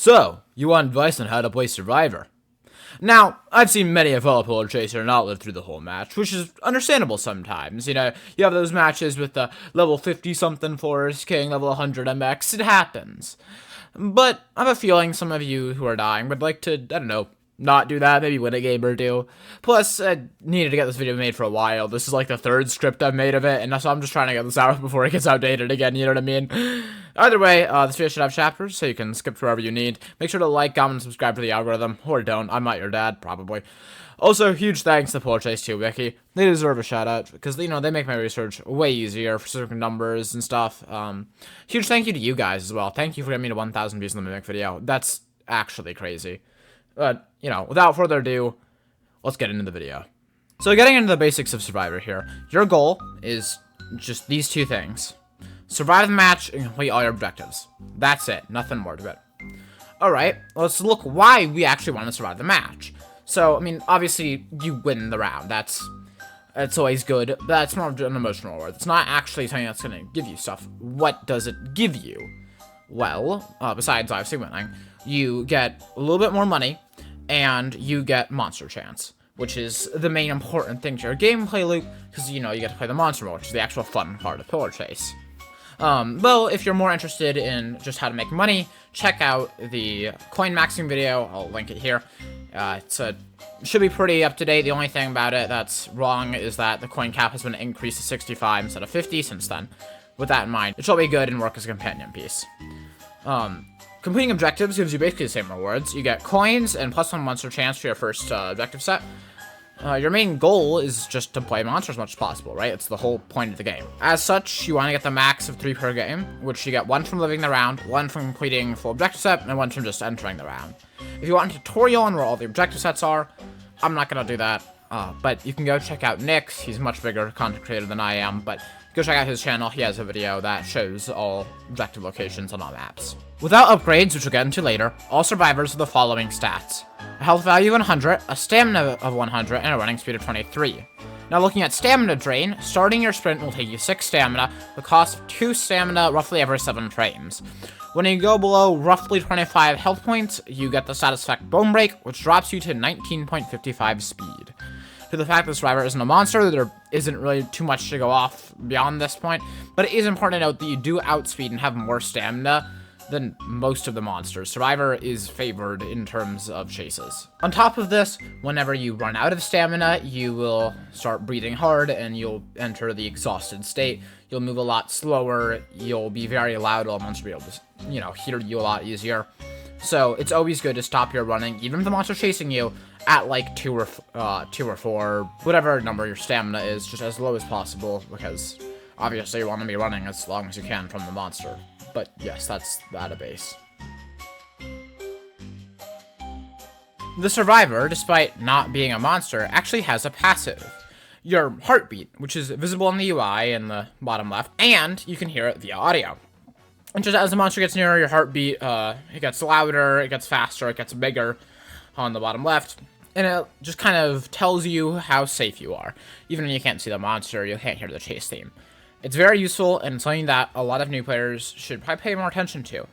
So, you want advice on how to play Survivor? Now, I've seen many a fellow polar chaser not live through the whole match, which is understandable sometimes. You know, you have those matches with the level 50-something Forest King, level 100 MX, it happens. But I have a feeling some of you who are dying would like to, I don't know, not do that, maybe win a game or two. Plus, I needed to get this video made for a while. This is like the third script I've made of it, and so I'm just trying to get this out before it gets outdated again, you know what I mean? Either way, this video should have chapters, so you can skip wherever you need. Make sure to like, comment, and subscribe to the algorithm, or don't. I'm not your dad, probably. Also, huge thanks to Polar Chase 2 Wiki. They deserve a shout out, because, you know, they make my research way easier for certain numbers and stuff. Huge thank you to you guys as well. Thank you for getting me to 1,000 views in the Mimic video. That's actually crazy. But, you know, without further ado, let's get into the video. So getting into the basics of Survivor here, your goal is just these two things. Survive the match and complete all your objectives. That's it, nothing more to it. Alright, let's look why we actually want to survive the match. So, I mean, obviously, you win the round. That's always good, but that's more of an emotional reward. It's not actually something that's going to give you stuff. What does it give you? Well, besides obviously winning, you get a little bit more money, and you get monster chance, which is the main important thing to your gameplay loop, because, you know, you get to play the monster mode, which is the actual fun part of Polar Chase. Well, if you're more interested in just how to make money, check out the coin maxing video. I'll link it here. Should be pretty up to date. The only thing about it that's wrong is that the coin cap has been increased to 65 instead of 50 since then. With that in mind, it shall be good and work as a companion piece. Completing objectives gives you basically the same rewards. You get coins and +1 monster chance for your first objective set. Your main goal is just to play monsters as much as possible, right? It's the whole point of the game. As such, you want to get the max of 3 per game, which you get 1 from living the round, 1 from completing full objective set, and 1 from just entering the round. If you want a tutorial on where all the objective sets are, I'm not going to do that. But you can go check out Nick's. He's a much bigger content creator than I am, but go check out his channel. He has a video that shows all objective locations on all maps. Without upgrades, which we'll get into later, all survivors have the following stats. A health value of 100, a stamina of 100, and a running speed of 23. Now looking at stamina drain, starting your sprint will take you 6 stamina, the cost of 2 stamina roughly every 7 frames. When you go below roughly 25 health points, you get the status effect Bone Break, which drops you to 19.55 speed. To the fact that Survivor isn't a monster, there isn't really too much to go off beyond this point, but it is important to note that you do outspeed and have more stamina than most of the monsters. Survivor is favored in terms of chases. On top of this, whenever you run out of stamina, you will start breathing hard and you'll enter the exhausted state. You'll move a lot slower, you'll be very loud, while monsters will be able to, you know, hear you a lot easier. So it's always good to stop your running, even if the monster's chasing you, at like 2 or 4, whatever number your stamina is, just as low as possible, because obviously you want to be running as long as you can from the monster. But yes, that's that a base. The Survivor, despite not being a monster, actually has a passive. Your heartbeat, which is visible in the UI in the bottom left, and you can hear it via audio. And just as the monster gets nearer, your heartbeat, it gets louder, it gets faster, it gets bigger on the bottom left. And it just kind of tells you how safe you are. Even when you can't see the monster, you can't hear the chase theme. It's very useful, and something that a lot of new players should probably pay more attention to.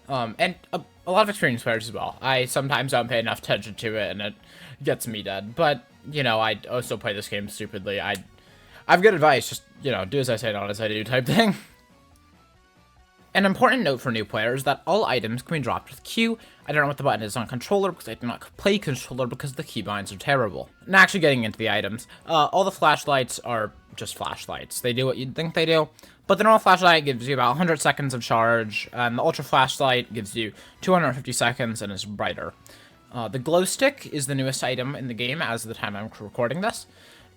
And a lot of experienced players as well. I sometimes don't pay enough attention to it, and it gets me dead. But, you know, I also play this game stupidly. I've good advice, just, you know, do as I say, not as I do type thing. An important note for new players is that all items can be dropped with Q. I don't know what the button is on controller because I do not play controller because the keybinds are terrible. And actually getting into the items, all the flashlights are just flashlights. They do what you'd think they do, but the normal flashlight gives you about 100 seconds of charge, and the ultra flashlight gives you 250 seconds and is brighter. The glow stick is the newest item in the game as of the time I'm recording this.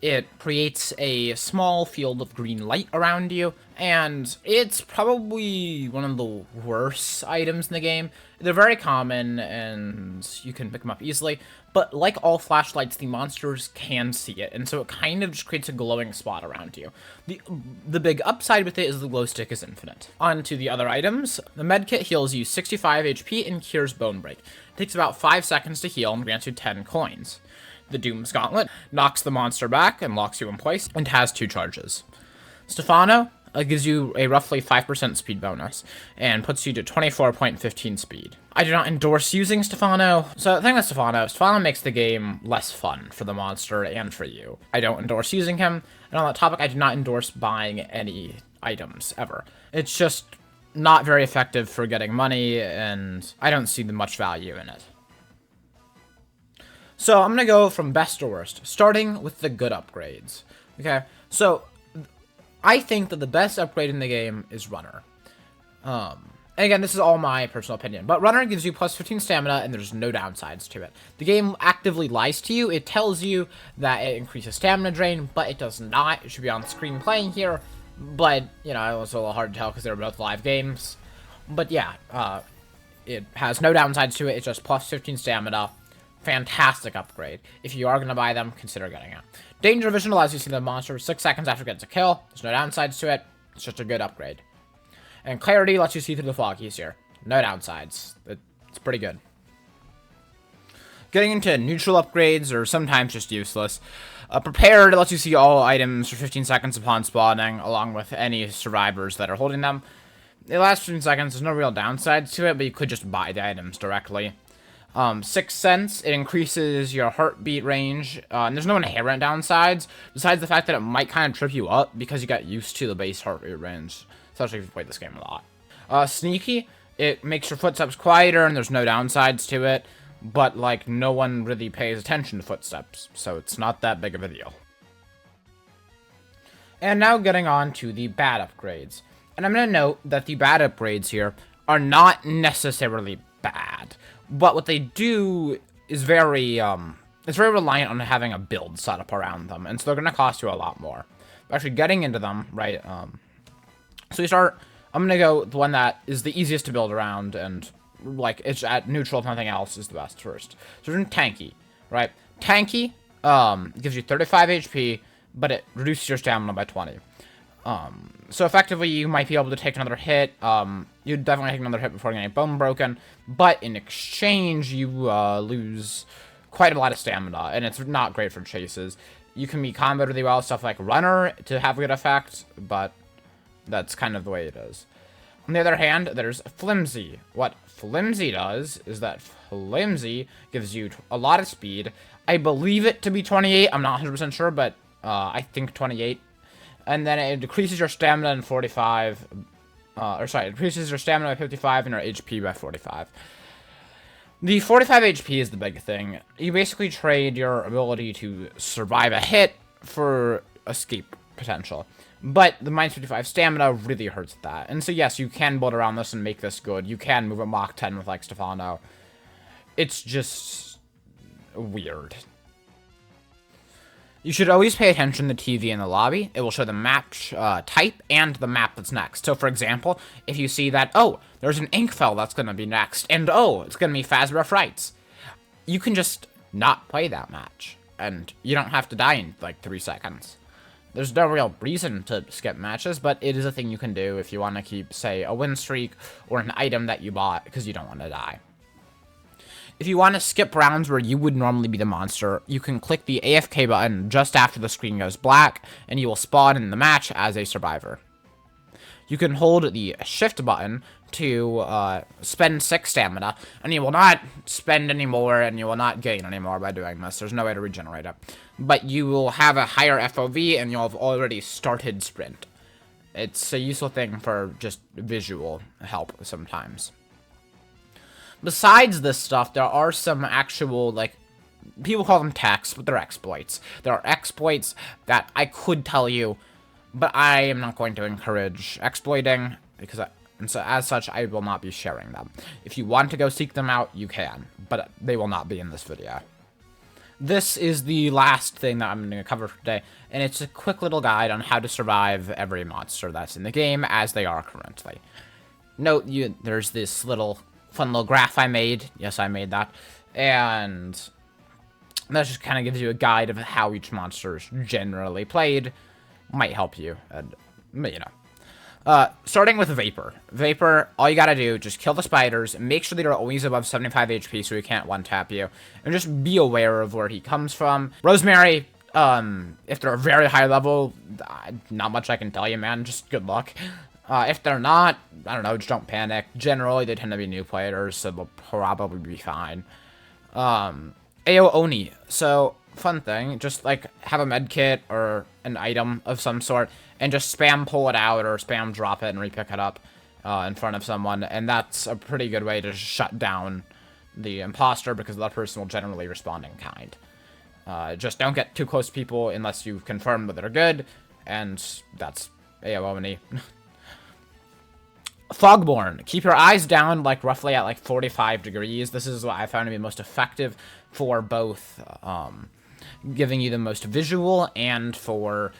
It creates a small field of green light around you, and it's probably one of the worst items in the game. They're very common, and you can pick them up easily, but like all flashlights, the monsters can see it, and so it kind of just creates a glowing spot around you. The big upside with it is the glow stick is infinite. On to the other items. The medkit heals you 65 HP and cures Bone Break. It takes about 5 seconds to heal and grants you 10 coins. The Doom's Gauntlet knocks the monster back and locks you in place, and has 2 charges. Stefano gives you a roughly 5% speed bonus, and puts you to 24.15 speed. I do not endorse using Stefano. So the thing with Stefano makes the game less fun for the monster and for you. I don't endorse using him, and on that topic, I do not endorse buying any items, ever. It's just not very effective for getting money, and I don't see much value in it. So I'm going to go from best to worst, starting with the good upgrades. Okay, so I think that the best upgrade in the game is Runner. And again, this is all my personal opinion, but Runner gives you plus 15 stamina, and there's no downsides to it. The game actively lies to you. It tells you that it increases stamina drain, but it does not. It should be on screen playing here, but, you know, it was a little hard to tell because they were both live games. But yeah, it has no downsides to it. It's just plus 15 stamina. Fantastic upgrade. If you are going to buy them, consider getting it. Danger Vision allows you to see the monster 6 seconds after it gets a kill. There's no downsides to it. It's just a good upgrade. And Clarity lets you see through the fog easier. No downsides. It's pretty good. Getting into neutral upgrades, or sometimes just useless. Prepared lets you see all items for 15 seconds upon spawning, along with any survivors that are holding them. It lasts 15 seconds. There's no real downsides to it, but you could just buy the items directly. Sixth Sense, it increases your heartbeat range, and there's no inherent downsides, besides the fact that it might kind of trip you up because you got used to the base heartbeat range, especially if you played this game a lot. Sneaky, it makes your footsteps quieter, and there's no downsides to it, but, like, no one really pays attention to footsteps, so it's not that big of a deal. And now getting on to the bad upgrades. And I'm going to note that the bad upgrades here are not necessarily bad. But what they do is very reliant on having a build set up around them, and so they're going to cost you a lot more. But actually getting into them, right, so you start, I'm going to go the one that is the easiest to build around, and, like, it's at neutral if nothing else is the best first. So we're in Tanky, right? Tanky, gives you 35 HP, but it reduces your stamina by 20. So effectively, you might be able to take another hit. You'd definitely take another hit before getting a bone broken, but in exchange, you lose quite a lot of stamina, and it's not great for chases. You can be comboed really well, stuff like Runner to have a good effect, but that's kind of the way it is. On the other hand, there's Flimsy. What Flimsy does is that Flimsy gives you a lot of speed. I believe it to be 28. I'm not 100% sure, but I think 28. And then it decreases your stamina in 45, it decreases your stamina by 55 and your HP by 45. The 45 HP is the big thing. You basically trade your ability to survive a hit for escape potential. But the minus 55 stamina really hurts that. And so yes, you can build around this and make this good. You can move a Mach 10 with, like, Stefano. It's just weird. You should always pay attention to the TV in the lobby. It will show the map type and the map that's next. So, for example, if you see that, oh, there's an Inkfell that's going to be next, and oh, it's going to be Fazbear Frights, you can just not play that match, and you don't have to die in, like, 3 seconds. There's no real reason to skip matches, but it is a thing you can do if you want to keep, say, a win streak or an item that you bought because you don't want to die. If you want to skip rounds where you would normally be the monster, you can click the AFK button just after the screen goes black, and you will spawn in the match as a survivor. You can hold the shift button to spend 6 stamina, and you will not spend any more, and you will not gain any more by doing this. There's no way to regenerate it. But you will have a higher FOV, and you'll have already started sprint. It's a useful thing for just visual help sometimes. Besides this stuff, there are some actual, like, people call them techs, but they're exploits. There are exploits that I could tell you, but I am not going to encourage exploiting, because and so as such, I will not be sharing them. If you want to go seek them out, you can, but they will not be in this video. This is the last thing that I'm going to cover for today, and it's a quick little guide on how to survive every monster that's in the game as they are currently. Note, there's this fun little graph I made. Yes, I made that. And that just kind of gives you a guide of how each monster is generally played. Might help you, but you know. Starting with Vapor. Vapor, all you gotta do, just kill the spiders, make sure that you're always above 75 HP so he can't one-tap you, and just be aware of where he comes from. Rosemary, If they're very high level, not much I can tell you, man. Just good luck. If they're not, I don't know, just don't panic. Generally, they tend to be new players, so they'll probably be fine. AO Oni. So, fun thing, just, like, have a med kit or an item of some sort, and just spam pull it out or spam drop it and repick it up in front of someone, and that's a pretty good way to shut down the imposter, because the other person will generally respond in kind. Just don't get too close to people unless you've confirmed that they're good, and that's AO Oni. Fogborn. Keep your eyes down, like, roughly at, like, 45 degrees. This is what I found to be most effective for both, giving you the most visual and for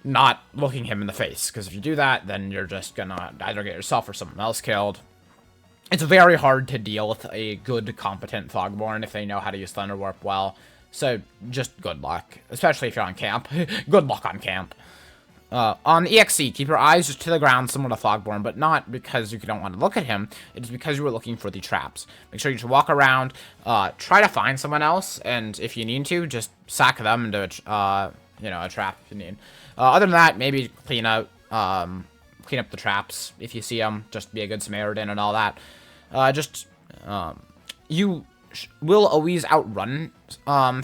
not looking him in the face. Because if you do that, then you're just gonna either get yourself or someone else killed. It's very hard to deal with a good, competent Fogborn if they know how to use Thunder Warp well. So, just good luck. Especially if you're on camp. Good luck on camp. On EXE, keep your eyes just to the ground, similar to Fogborn, but not because you don't want to look at him. It's because you were looking for the traps. Make sure you just walk around, try to find someone else, and if you need to, just sack them into a trap if you need. Other than that, maybe clean up the traps if you see them. Just be a good Samaritan and all that. You will always outrun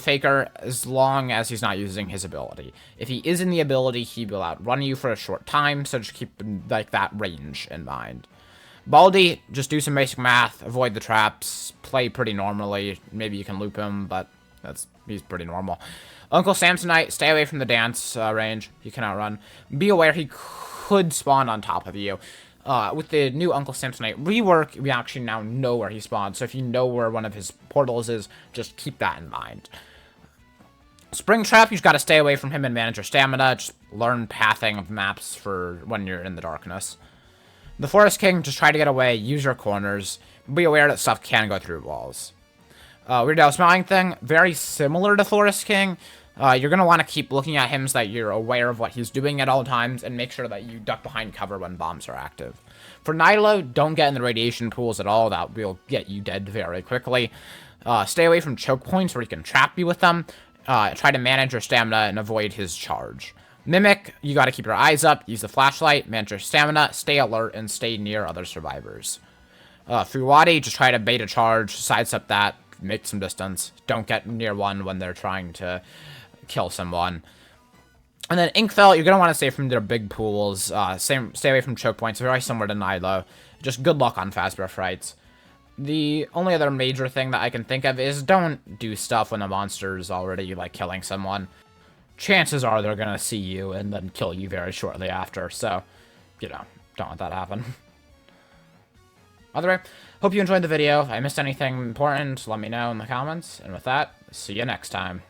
Faker as long as he's not using his ability. If he is in the ability, he will outrun you for a short time, so just keep, like, that range in mind. Baldi, just do some basic math, avoid the traps, play pretty normally. Maybe you can loop him, but he's pretty normal. Uncle Samsonite, stay away from the dance range. He can outrun. Be aware he could spawn on top of you. With the new Uncle Samsonite rework, we actually now know where he spawns, so if you know where one of his portals is, just keep that in mind. Springtrap, you just gotta stay away from him and manage your stamina. Just learn pathing of maps for when you're in the darkness. The Forest King, just try to get away, use your corners. Be aware that stuff can go through walls. Weird Al Smiling Thing, very similar to Forest King. You're going to want to keep looking at him so that you're aware of what he's doing at all times, and make sure that you duck behind cover when bombs are active. For Nilo, don't get in the radiation pools at all. That will get you dead very quickly. Stay away from choke points where he can trap you with them. Try to manage your stamina and avoid his charge. Mimic, you got to keep your eyes up, use the flashlight, manage your stamina, stay alert, and stay near other survivors. Fuwadi, just try to bait a charge, sidestep that, make some distance. Don't get near one when they're trying to kill someone. And then Inkfell, you're going to want to stay from their big pools. Stay away from choke points, very similar to Nilo. Just good luck on fast breath fights. The only other major thing that I can think of is don't do stuff when a monster is already, like, killing someone. Chances are they're going to see you and then kill you very shortly after. So, don't let that happen. Either way, hope you enjoyed the video. If I missed anything important, let me know in the comments. And with that, see you next time.